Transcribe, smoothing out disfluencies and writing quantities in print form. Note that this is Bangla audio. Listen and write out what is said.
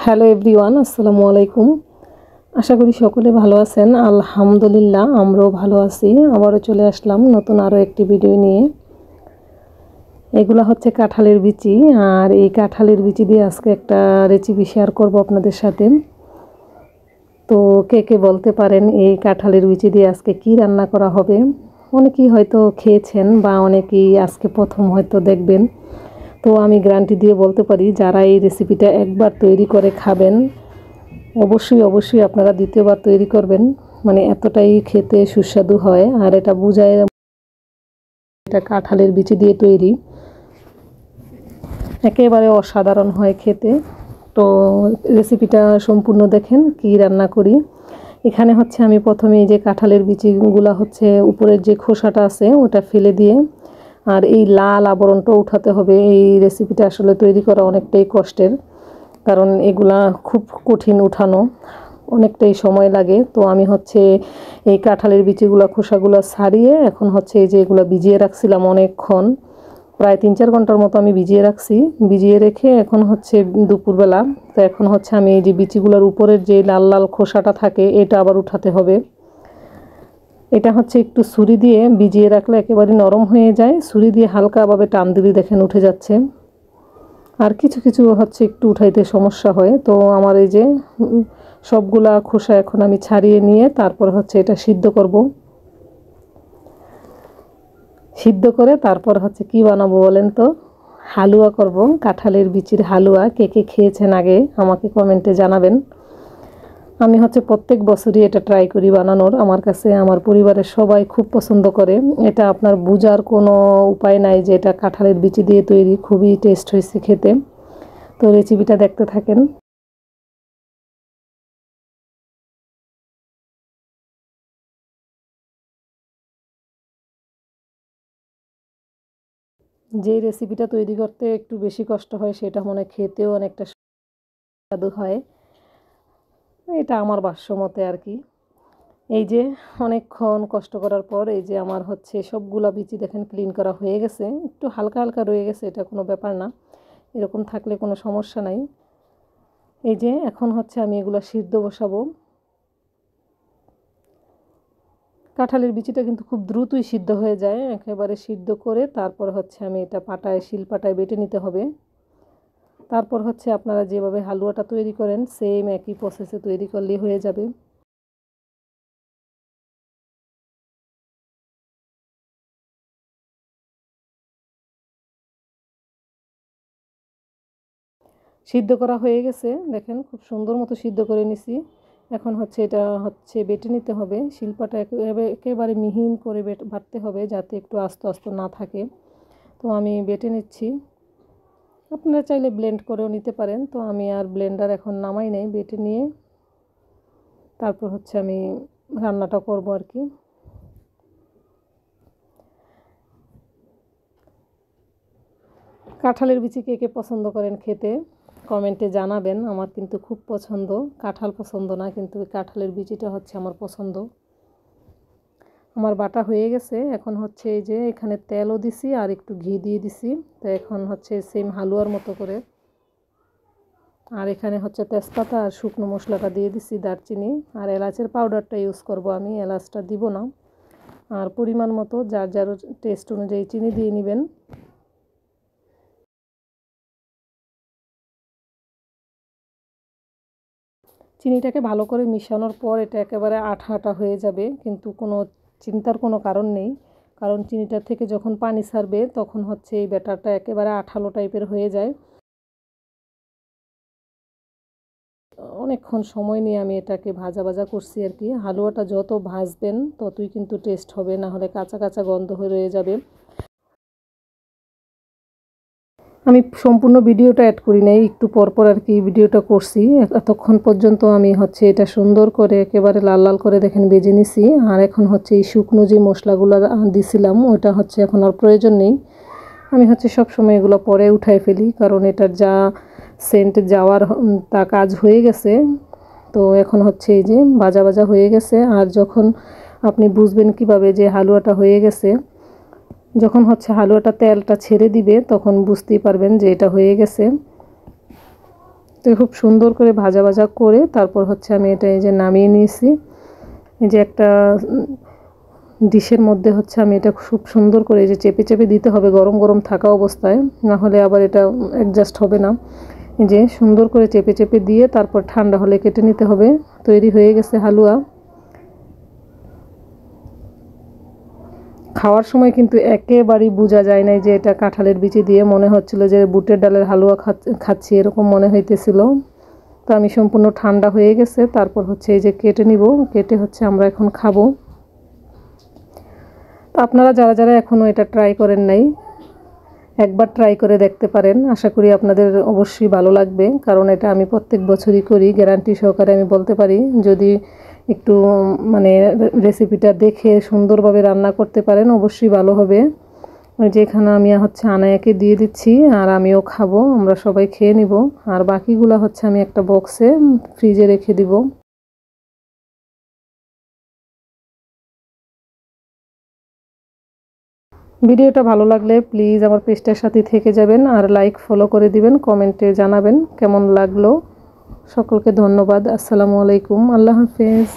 হ্যালো এভরিওয়ান, আসসালামু আলাইকুম। আশা করি সকলে ভালো আছেন। আলহামদুলিল্লাহ, আমরাও ভালো আছি। আবারও চলে আসলাম নতুন আরও একটি ভিডিও নিয়ে। এগুলা হচ্ছে কাঁঠালের বিচি, আর এই কাঁঠালের বিচি দিয়ে আজকে একটা রেসিপি শেয়ার করব আপনাদের সাথে। তো কে কে বলতে পারেন এই কাঁঠালের বিচি দিয়ে আজকে কি রান্না করা হবে? অনেকেই হয়তো খেয়েছেন বা অনেকেই আজকে প্রথম হয়তো দেখবেন। তো আমি গ্যারান্টি দিয়ে বলতে পারি, যারা এই রেসিপিটা একবার তৈরি করে খাবেন, অবশ্যই আপনারা দ্বিতীয়বার তৈরি করবেন। মানে এতটাই খেতে সুস্বাদু হয়। আর এটা বুঝায় এটা কাঁঠালের বিচি দিয়ে তৈরি, একেবারে অসাধারণ হয় খেতে। তো রেসিপিটা সম্পূর্ণ দেখেন কি রান্না করি। এখানে হচ্ছে আমি প্রথমে এই যে কাঁঠালের বিচিগুলো হচ্ছে উপরের যে খোসাটা আছে ওটা ফেলে দিয়ে, আর এই লাল আবরণটা উঠাতে হবে। এই রেসিপিটা আসলে তৈরি করা অনেকটাই কষ্টের, কারণ এগুলা খুব কঠিন উঠানো, অনেকটাই সময় লাগে। তো আমি হচ্ছে এই কাঁঠালের বিচিগুলো খোসাগুলো ছাড়িয়ে এখন হচ্ছে এই যে এগুলো ভিজিয়ে রাখছিলাম অনেকক্ষণ, প্রায় 3-4 ঘন্টার মতো আমি ভিজিয়ে রাখছি। ভিজিয়ে রেখে এখন হচ্ছে দুপুরবেলা। তো এখন হচ্ছে আমি এই যে বিচিগুলোর উপরের যে লাল লাল খোসাটা থাকে এটা আবার উঠাতে হবে। এটা হচ্ছে একটু ছুরি দিয়ে ভিজিয়ে রাখলে একেবারে নরম হয়ে যায়। ছুরি দিয়ে হালকাভাবে টান দিলে দেখেন উঠে যাচ্ছে। আর কিছু কিছু হচ্ছে একটু উঠাইতে সমস্যা হয়। তো আমার এই যে সবগুলা খোসা এখন আমি ছাড়িয়ে নিয়ে তারপর হচ্ছে এটা সিদ্ধ করব। সিদ্ধ করে তারপর হচ্ছে কি বানাবো বলেন তো? হালুয়া করব, কাঁঠালের বিচির হালুয়া। কে কে খেয়েছেন আগে আমাকে কমেন্টে জানাবেন। আমি হচ্ছে প্রত্যেক বছরই এটা ট্রাই করি বানানোর। আমার কাছে আমার পরিবারের সবাই খুব পছন্দ করে এটা। আপনার বোঝার কোনো উপায় নাই যে এটা কাঁঠালের বিচি দিয়ে তৈরি। খুবই টেস্ট হয়েছে খেতে। তো রেসিপিটা দেখতে থাকেন। যে রেসিপিটা তৈরি করতে একটু বেশি কষ্ট হয় সেটা মনে খেতেও অনেকটা সুস্বাদু হয়, এটা আমার ভাষ্যমতে আর কি। এই যে অনেকক্ষণ কষ্ট করার পর এই যে আমার হচ্ছে সবগুলা বিচি দেখেন ক্লিন করা হয়ে গেছে। একটু হালকা হালকা রয়ে গেছে, এটা কোনো ব্যাপার না, এরকম থাকলে কোনো সমস্যা নাই। এই যে এখন হচ্ছে আমি এগুলো সিদ্ধ বসাবো। কাঁঠালের বিচিটা কিন্তু খুব দ্রুতই সিদ্ধ হয়ে যায়। একেবারে সিদ্ধ করে তারপর হচ্ছে আমি এটা পাটায় শিলপাটায় বেটে নিতে হবে। তারপর হচ্ছে আপনারা যেভাবে হালুয়াটা তৈরি করেন সেম একই প্রসেসে তৈরি করলেই হয়ে যাবে। সিদ্ধ করা হয়ে গেছে, দেখেন খুব সুন্দর মতো সিদ্ধ করে নিছি। এখন হচ্ছে এটা হচ্ছে বেটে নিতে হবে। শিলপাটা একেবারে মিহিন করে বাটতে হবে যাতে একটু আস্ত আস্ত না থাকে। তো আমি বেটে নিচ্ছি। আপনারা চাইলে ব্লেন্ড করেও নিতে পারেন। তো আমি আর ব্লেন্ডার এখন নামাই নাই, বেটে নিয়ে তারপর হচ্ছে আমি রান্নাটা করব আর কি। কাঁঠালের বিচি কে কে পছন্দ করেন খেতে কমেন্টে জানাবেন। আমার কিন্তু খুব পছন্দ। কাঁঠাল পছন্দ না, কিন্তু কাঁঠালের বিচিটা হচ্ছে আমার পছন্দ। আমার বাটা হয়ে গেছে। এখন হচ্ছে এই যে এখানে তেলও দিছি আর একটু ঘি দিয়ে দিছি। তো এখন হচ্ছে সেম হালুয়ার মতো করে, আর এখানে হচ্ছে তেজপাতা আর শুকনো মশলাটা দিয়ে দিছি, দারচিনি আর এলাচের পাউডারটা ইউজ করব আমি, এলাচটা দিব না। আর পরিমাণ মতো যার যার টেস্ট অনুযায়ী চিনি দিয়ে নেবেন। চিনিটাকে ভালো করে মিশানোর পর এটা একেবারে আঠা আঠা হয়ে যাবে, কিন্তু কোনো চিন্তার কোনো কারণ নেই। কারণ চিনিটার থেকে যখন পানি ছাড়বে তখন হচ্ছে এই ব্যাটারটা একেবারে আঠালো টাইপের হয়ে যায়। অনেকক্ষণ সময় নিয়ে আমি এটাকে ভাজা ভাজা করছি আর কি। হালুয়াটা যত ভাজবেন ততই কিন্তু টেস্ট হবে, না হলে কাঁচা কাঁচা গন্ধ হয়ে রয়ে যাবে। আমি সম্পূর্ণ ভিডিওটা অ্যাড করি নাই, একটু পরপর আর কি ভিডিওটা করছি। এতক্ষণ পর্যন্ত আমি হচ্ছে এটা সুন্দর করে একেবারে লাল লাল করে দেখেন ভেজে নিছি। আর এখন হচ্ছে এই শুকনো যে মশলাগুলো দিছিলাম ওটা হচ্ছে এখন আর প্রয়োজন নেই। আমি হচ্ছে সব সময় এগুলো পরে উঠাই ফেলি, কারণ এটার যা সেন্ট যাওয়ার তা কাজ হয়ে গেছে। তো এখন হচ্ছে এই যে ভাজা ভাজা হয়ে গেছে। আর যখন আপনি বুঝবেন কিভাবে যে হালুয়াটা হয়ে গেছে, যখন হচ্ছে হালুয়াটা তেলটা ছেড়ে দিবে তখন বুঝতেই পারবেন যে এটা হয়ে গেছে। তো খুব সুন্দর করে ভাজা ভাজা করে তারপর হচ্ছে আমি এটা এই যে নামিয়ে নিয়েছি। এই যে একটা ডিশের মধ্যে হচ্ছে আমি এটা খুব সুন্দর করে এই যে চেপে চেপে দিতে হবে গরম গরম থাকা অবস্থায়, না হলে আবার এটা অ্যাডজাস্ট হবে না। এই যে সুন্দর করে চেপে চেপে দিয়ে তারপর ঠান্ডা হলে কেটে নিতে হবে। তৈরি হয়ে গেছে হালুয়া। খাওয়ার সময় কিন্তু একেবারেই বোঝা যায় না যে এটা কাঁঠালের বিচি দিয়ে, মনে হচ্ছিল যে বুটের ডালের হালুয়া খাচ্ছি এরকম মনে হইতেছিল। তো আমি সম্পূর্ণ ঠান্ডা হয়ে গেছে, তারপর হচ্ছে এই যে কেটে নিব, কেটে হচ্ছে আমরা এখন খাবো। তো আপনারা যারা যারা এখনও এটা ট্রাই করেন নাই, একবার ট্রাই করে দেখতে পারেন। আশা করি আপনাদের অবশ্যই ভালো লাগবে, কারণ এটা আমি প্রত্যেক বছরই করি। গ্যারান্টি সহকারে আমি বলতে পারি, যদি একটু মানে রেসিপিটা দেখে সুন্দরভাবে রান্না করতে পারেন অবশ্যই ভালো হবে। ওই যে এখানে আমি হচ্ছে আনায়াকে দিয়ে দিচ্ছি আর আমিও খাবো, আমরা সবাই খেয়ে নিব। আর বাকিগুলো হচ্ছে আমি একটা বক্সে ফ্রিজে রেখে দিব। ভিডিওটা ভালো লাগলে প্লিজ আমার পেজটার সাথে থেকে যাবেন আর লাইক ফলো করে দিবেন, কমেন্টে জানাবেন কেমন লাগলো। সকলকে ধন্যবাদ। আসসালামু আলাইকুম, আল্লাহ হাফেজ।